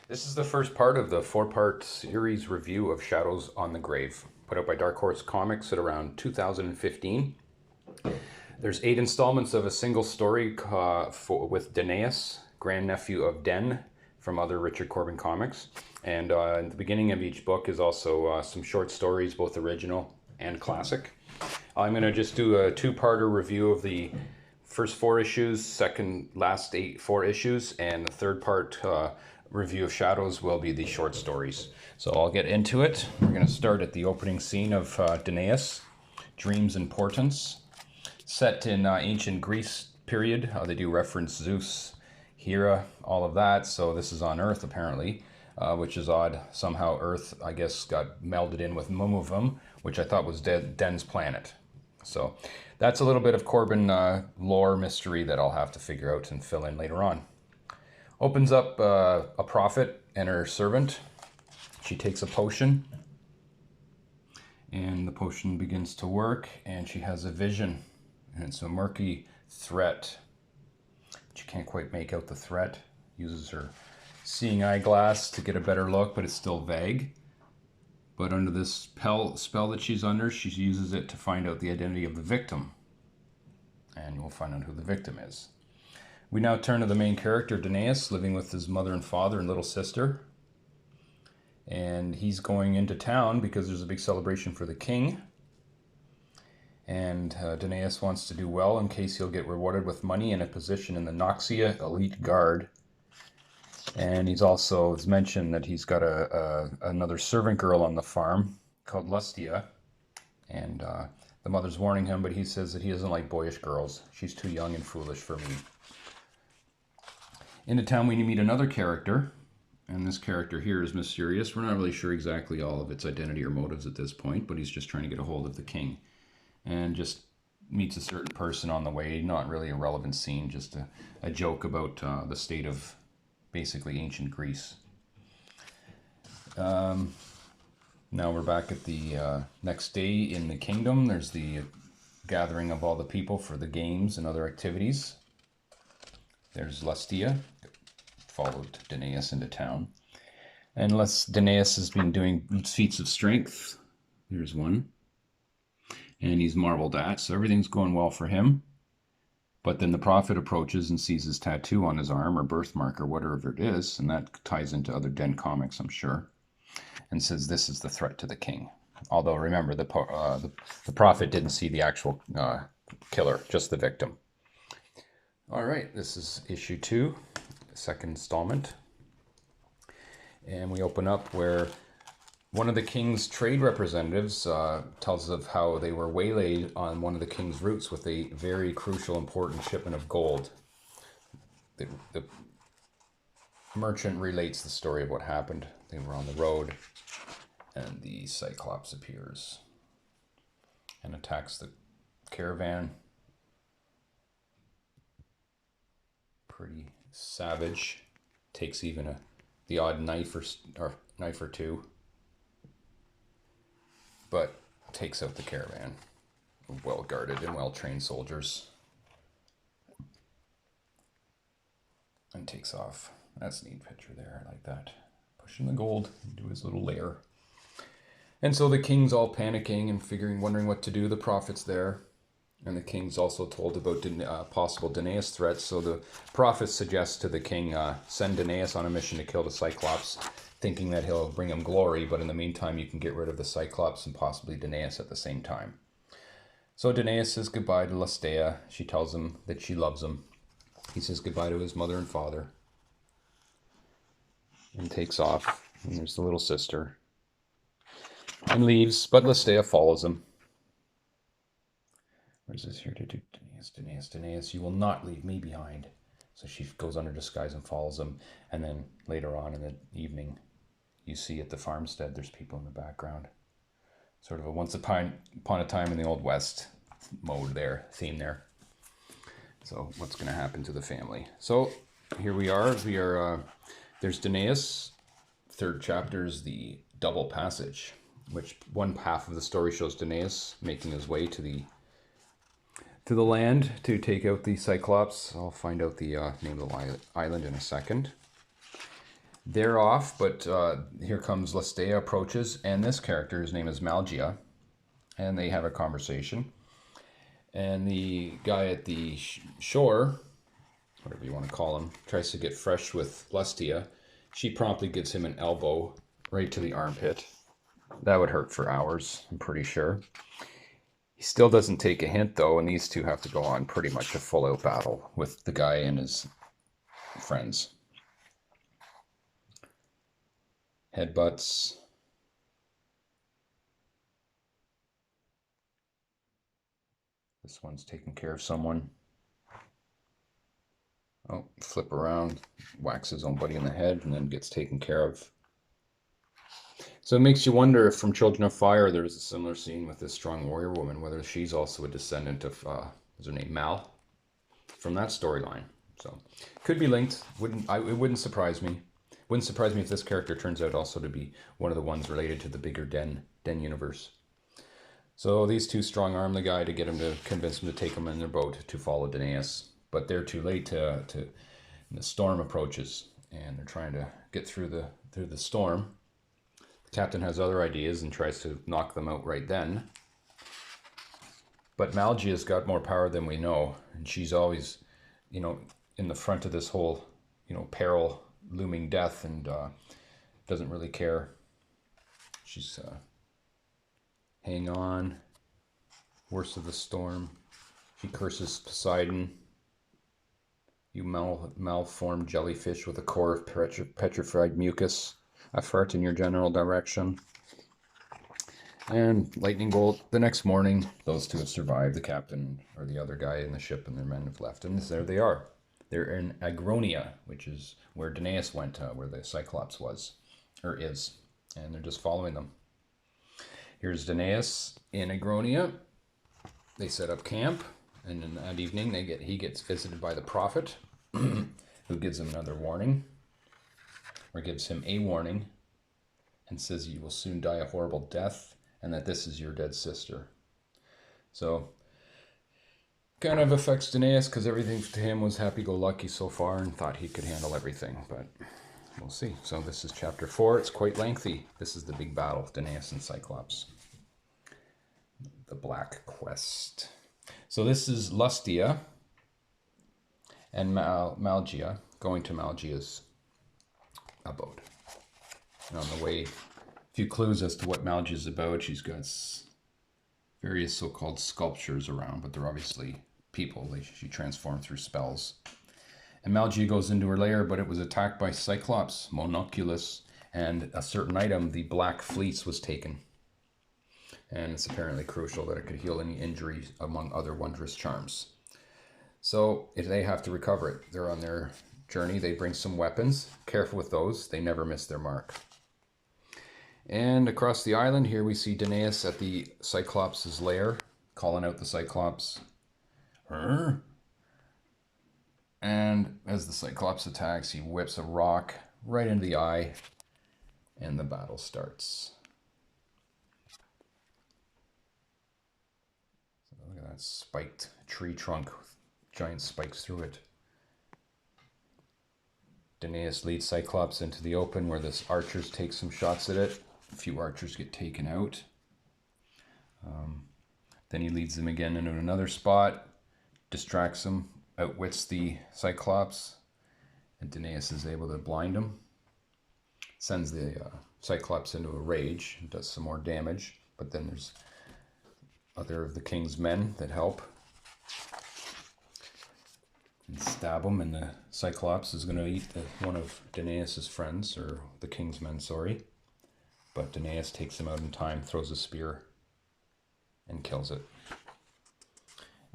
This is the first part of the four-part series review of Shadows on the Grave, put out by Dark Horse Comics at around 2015. There's 8 installments of a single story with Denaeus, grandnephew of Den, from other Richard Corben comics. And in the beginning of each book is also some short stories, both original and classic. I'm going to just do a two-parter review of the first 4 issues, last 4 issues, and the third part review of Shadows will be the short stories. So I'll get into it. We're going to start at the opening scene of Denaeus, Dreams and Portents. Set in ancient Greece period. They do reference Zeus, Hera, all of that. So this is on Earth apparently, which is odd. Somehow Earth, I guess, got melded in with Mumuvum, which I thought was Den's planet. So that's a little bit of Corben lore mystery that I'll have to figure out and fill in later on. Opens up a prophet and her servant. She takes a potion, and the potion begins to work, and she has a vision. And it's a murky threat. She can't quite make out the threat. Uses her seeing eyeglass to get a better look, but it's still vague. But under this spell that she's under, she uses it to find out the identity of the victim. And we'll find out who the victim is. We now turn to the main character, Denaeus, living with his mother and father and little sister. And he's going into town because there's a big celebration for the king. And Denaeus wants to do well in case he'll get rewarded with money and a position in the Noxia Elite Guard. And it's mentioned that he's got another servant girl on the farm called Lustia. And the mother's warning him, but he says that he doesn't like boyish girls. She's too young and foolish for me. In the town we meet another character, and this character here is mysterious. We're not really sure exactly all of its identity or motives at this point, but he's just trying to get a hold of the king. And just meets a certain person on the way, not really a relevant scene, just a joke about the state of basically ancient Greece. Now we're back at the next day in the kingdom. There's the gathering of all the people for the games and other activities. There's Lustia, followed Denaeus into town. And Denaeus has been doing feats of strength. Here's one. And he's marveled at, so everything's going well for him. But then the prophet approaches and sees his tattoo on his arm, or birthmark, or whatever it is, and that ties into other Den comics, I'm sure, and says this is the threat to the king. Although, remember, the prophet didn't see the actual killer, just the victim. All right, this is issue 2, the second installment. And we open up where one of the king's trade representatives tells of how they were waylaid on one of the king's routes with a very crucial, important shipment of gold. The merchant relates the story of what happened. They were on the road, and the Cyclops appears and attacks the caravan. Pretty savage. Takes even the odd knife or two. But takes out the caravan. Well guarded and well trained soldiers. And takes off. That's a neat picture there. I like that. Pushing the gold into his little lair. And so the king's all panicking and wondering what to do. The prophet's there. And the king's also told about possible Denaeus threats. So the prophet suggests to the king, send Denaeus on a mission to kill the Cyclops, thinking that he'll bring him glory, but in the meantime you can get rid of the Cyclops and possibly Denaeus at the same time. So Denaeus says goodbye to Lustia. She tells him that she loves him. He says goodbye to his mother and father. And takes off. And there's the little sister. And leaves, but Lustia follows him. Where's this here to do? Denaeus, you will not leave me behind. So she goes under disguise and follows him. And then later on in the evening, you see at the farmstead, there's people in the background. Sort of a once upon a time in the Old West theme there. So what's going to happen to the family? So here we are. There's Denaeus. Third chapter is the double passage, which one half of the story shows Denaeus making his way to the land to take out the Cyclops. I'll find out the name of the island in a second. They're off, but here comes Lestea approaches, and this character, his name is Malgia, and they have a conversation. And the guy at the shore, whatever you want to call him, tries to get fresh with Lestea. She promptly gives him an elbow right to the armpit. That would hurt for hours, I'm pretty sure. He still doesn't take a hint, though, and these two have to go on pretty much a full-out battle with the guy and his friends. Headbutts. This one's taking care of someone. Oh, flip around, whacks his own buddy in the head, and then gets taken care of. So it makes you wonder if from Children of Fire there's a similar scene with this strong warrior woman, whether she's also a descendant of, is her name Mal? From that storyline. So could be linked. It wouldn't surprise me. Wouldn't surprise me if this character turns out also to be one of the ones related to the bigger Den universe. So these two strong arm the guy to get him to convince him to take him in their boat to follow Denaeus. But they're too late to the storm approaches, and they're trying to get through the storm. The captain has other ideas and tries to knock them out right then. But Malgia's got more power than we know, and she's always, in the front of this whole, peril, looming death, and doesn't really care. She's hang on, worst of the storm. She curses Poseidon. You malformed jellyfish with a core of petrified mucus. I fart in your general direction. And lightning bolt. The next morning, those two have survived. The captain or the other guy in the ship and their men have left. And there they are. They're in Agronia, which is where Denaeus went, where the Cyclops was, or is. And they're just following them. Here's Denaeus in Agronia. They set up camp. And in that evening, he gets visited by the prophet, who gives him another warning, or gives him a warning, and says you will soon die a horrible death, and that this is your dead sister. So, kind of affects Denaeus, because everything to him was happy-go-lucky so far, and thought he could handle everything, but we'll see. So this is chapter 4. It's quite lengthy. This is the big battle, Denaeus and Cyclops. The Black Quest. So this is Lestea and Malgia going to Malgia's abode. And on the way, a few clues as to what Malgia's about. She's got various so-called sculptures around, but they're obviously people. She transformed through spells. And Malgia goes into her lair, but it was attacked by Cyclops, Monoculus, and a certain item, the Black Fleece, was taken. And it's apparently crucial that it could heal any injury, among other wondrous charms. So they have to recover it. They're on their journey. They bring some weapons. Careful with those. They never miss their mark. And across the island here we see Denaeus at the Cyclops' lair, calling out the Cyclops. Hur? And as the Cyclops attacks, he whips a rock right into the eye, and the battle starts. Look at that spiked tree trunk with giant spikes through it. Denaeus leads Cyclops into the open where the archers take some shots at it. A few archers get taken out. Then he leads them again into another spot, distracts them, outwits the Cyclops, and Denaeus is able to blind him. Sends the Cyclops into a rage and does some more damage, but then there's other of the king's men that help and stab him, and the Cyclops is going to eat one of Denaeus' friends, or the king's men, sorry. But Denaeus takes him out in time, throws a spear, and kills it.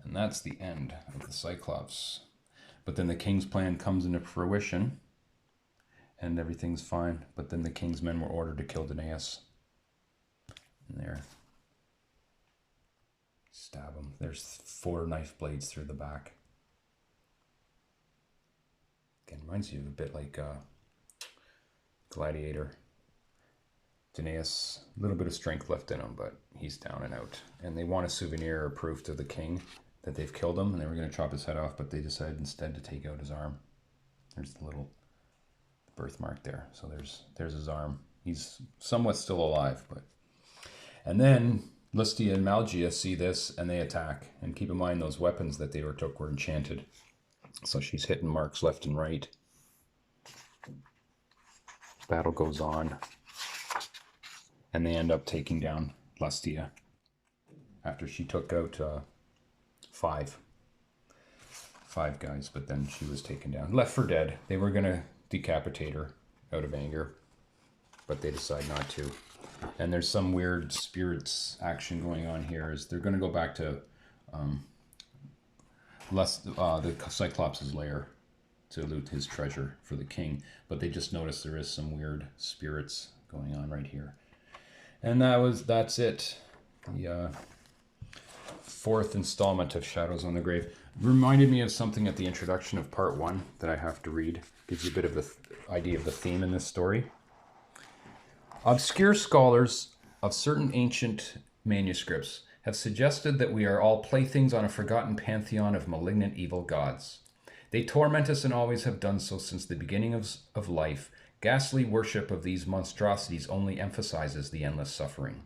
And that's the end of the Cyclops. But then the king's plan comes into fruition, and everything's fine. But then the king's men were ordered to kill Denaeus. And there. Stab him. There's 4 knife blades through the back. Again, reminds you a bit like Gladiator. Denaeus, a little bit of strength left in him, but he's down and out. And they want a souvenir or proof to the king that they've killed him, and they were going to chop his head off, but they decided instead to take out his arm. There's the birthmark there. So there's his arm. He's somewhat still alive, but. And then Listia and Malgia see this and they attack. And keep in mind those weapons that they took were enchanted. So she's hitting marks left and right. Battle goes on. And they end up taking down Listia after she took out five guys, but then she was taken down. Left for dead. They were going to decapitate her out of anger, but they decide not to. And there's some weird spirits action going on here. Is they're going to go back to the Cyclops' lair to loot his treasure for the king, but they just noticed there is some weird spirits going on right here. And that's it. The fourth installment of Shadows on the Grave. Reminded me of something at the introduction of part 1 that I have to read. Gives you a bit of the idea of the theme in this story. Obscure scholars of certain ancient manuscripts have suggested that we are all playthings on a forgotten pantheon of malignant evil gods. They torment us and always have done so since the beginning of life. Ghastly worship of these monstrosities only emphasizes the endless suffering.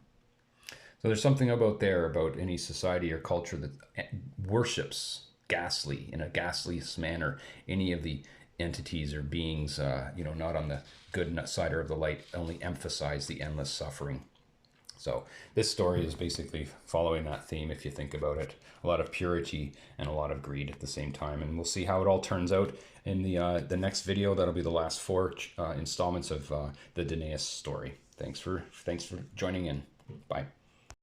So there's something about any society or culture that worships ghastly, in a ghastly manner, any of the entities or beings, not on the good side of the light, only emphasize the endless suffering. So this story is basically following that theme, if you think about it. A lot of purity and a lot of greed at the same time. And we'll see how it all turns out in the next video. That'll be the last 4 installments of the Denaeus story. Thanks for joining in. Bye.